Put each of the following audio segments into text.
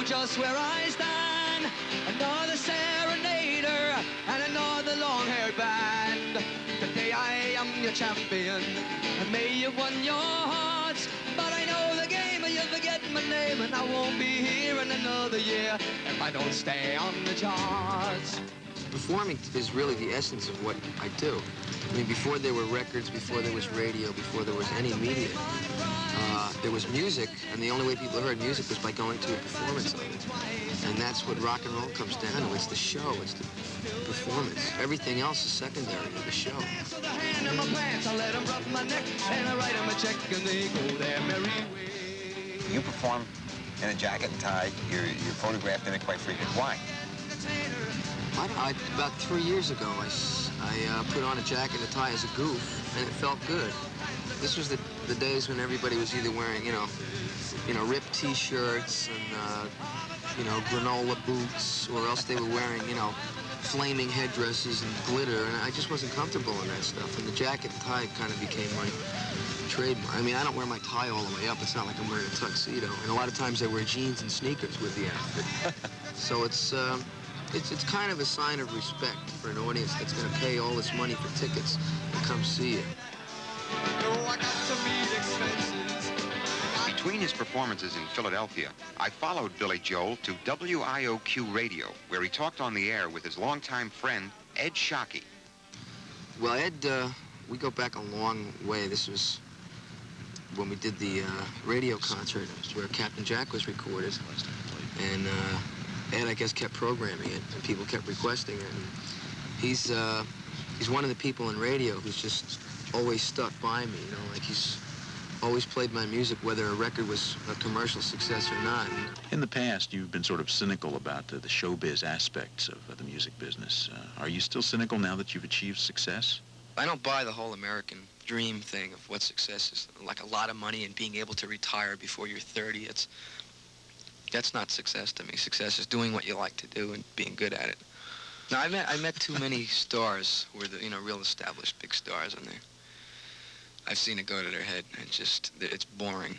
just where I stand. Another serenader and another long-haired band. Today I am your champion, and may you won your hearts. But I know the game, and you'll forget my name, and I won't be here in another year if I don't stay on the charts. Performing is really the essence of what I do. I mean, before there were records, before there was radio, before there was any media, there was music, and the only way people heard music was by going to a performance of it. And that's what rock and roll comes down to. It's the show, it's the performance. Everything else is secondary to the show. You perform in a jacket and tie. You're photographed in it quite frequently. Why? About 3 years ago, I put on a jacket and a tie as a goof, and it felt good. This was the days when everybody was either wearing, you know, ripped T-shirts and, granola boots, or else they were wearing, flaming headdresses and glitter, and I just wasn't comfortable in that stuff. And the jacket and tie kind of became my trademark. I mean, I don't wear my tie all the way up. It's not like I'm wearing a tuxedo. And a lot of times I wear jeans and sneakers with the outfit. So it's kind of a sign of respect for an audience that's going to pay all this money for tickets to come see you. Between his performances in Philadelphia, I followed Billy Joel to WIOQ Radio, where he talked on the air with his longtime friend, Ed Sciaky. Well, Ed, we go back a long way. This was when we did the radio concert where Captain Jack was recorded. And Ed, I guess, kept programming it, and people kept requesting it. And he's one of the people in radio who's just always stuck by me, like he's always played my music, whether a record was a commercial success or not. In the past, you've been sort of cynical about the showbiz aspects of the music business. Are you still cynical now that you've achieved success? I don't buy the whole American dream thing of what success is, like a lot of money and being able to retire before you're 30. That's not success to me. Success is doing what you like to do and being good at it. Now, I met too many stars who were the, real established big stars, and I've seen it go to their head, and it's boring,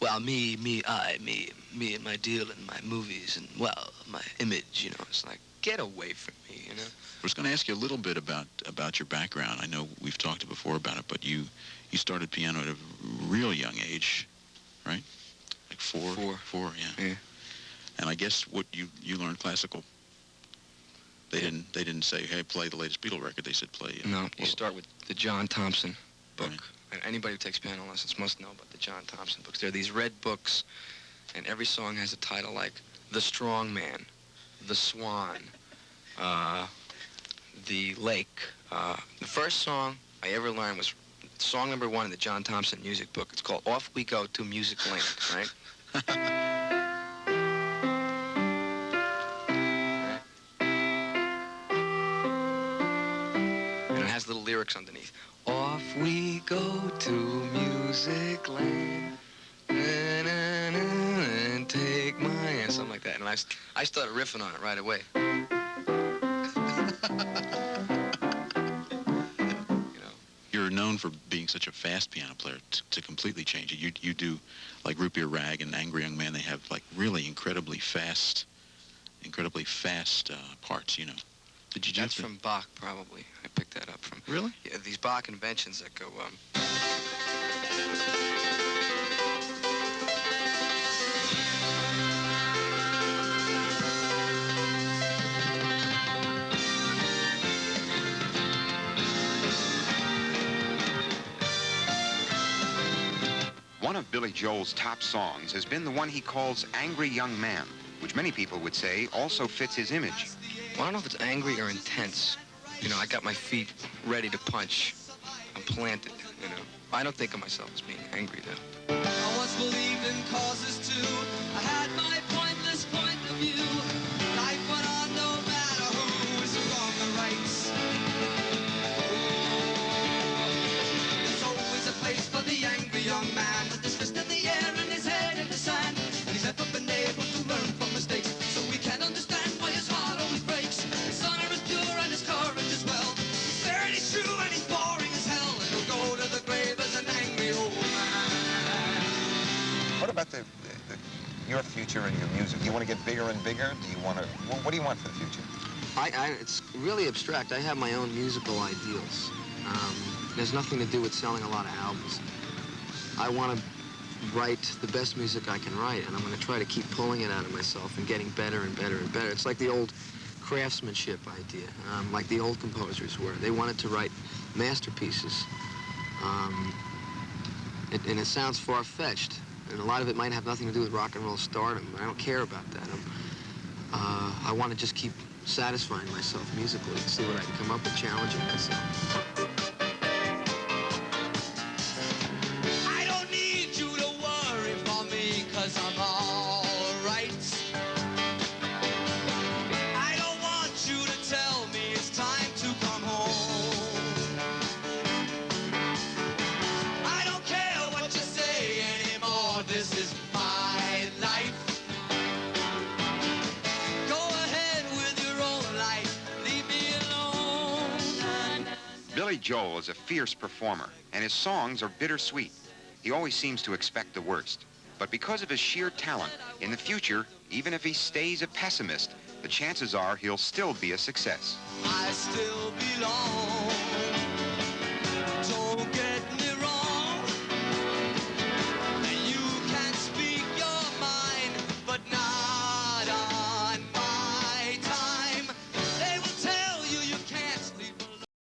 Well, me and my deal and my movies and, well, my image, it's like, get away from me, I was going to ask you a little bit about your background. I know we've talked before about it, but you started piano at a real young age, right? Like four, yeah. And I guess what you learned classical. They didn't say, hey, play the latest Beatle record. They said play. No, you start with the John Thompson book. Right. And anybody who takes piano lessons must know about the John Thompson books. They're these red books, and every song has a title like The Strong Man, The Swan, The Lake. The first song I ever learned was song number 1 in the John Thompson music book. It's called Off We Go to Music Land, right? And it has little lyrics underneath. Off we go to music land, and take my hand, something like that. And I started riffing on it right away. You're known for being such a fast piano player. To completely change it, you do like Root Beer Rag and Angry Young Man. They have like really incredibly fast parts. Did you do That's from Bach, probably. I picked that up from. Really? Yeah, these Bach inventions that go. One of Billy Joel's top songs has been the one he calls Angry Young Man, which many people would say also fits his image. Well, I don't know if it's angry or intense. I got my feet ready to punch. I'm planted, I don't think of myself as being angry, though. I once believed in causes, too. I had my pointless point of view. Life went on no matter who was wrong or right. There's always a place for the angry young man with his fist in the air and his head in the sand. And he's never been able to learn from mistakes, so we can't understand why his heart always breaks. His honor is pure and his courage as well. He's fair and he's true and he's boring as hell. And he'll go to the grave as an angry old man. What about the future in your music? Do you want to get bigger and bigger? Do you want to? What do you want for the future? It's really abstract. I have my own musical ideals. It has nothing to do with selling a lot of albums. I want to write the best music I can write, and I'm going to try to keep pulling it out of myself and getting better and better and better. It's like the old craftsmanship idea, like the old composers were. They wanted to write masterpieces. And it sounds far-fetched, and a lot of it might have nothing to do with rock and roll stardom. I don't care about that. I want to just keep satisfying myself musically and see what I can come up with, challenging myself. I don't need you to worry for me, 'cause I'm all right. I don't want you to tell me it's time to come home. I don't care what you say anymore, this is my life. Billy Joel is a fierce performer, and his songs are bittersweet. He always seems to expect the worst. But because of his sheer talent, in the future, even if he stays a pessimist, the chances are he'll still be a success. I still belong.